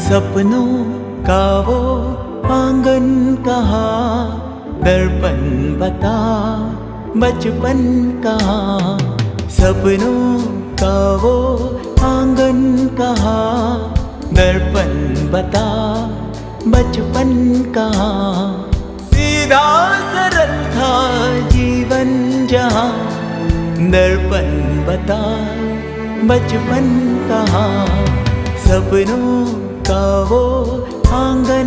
सपनों का वो आंगन कहाँ, दर्पण बता बचपन कहाँ। सपनों का वो आंगन कहाँ, दर्पण बता बचपन कहाँ। सीधा सरल था जीवन जहाँ, दर्पण बता बचपन कहाँ। सपनों का वो आंगन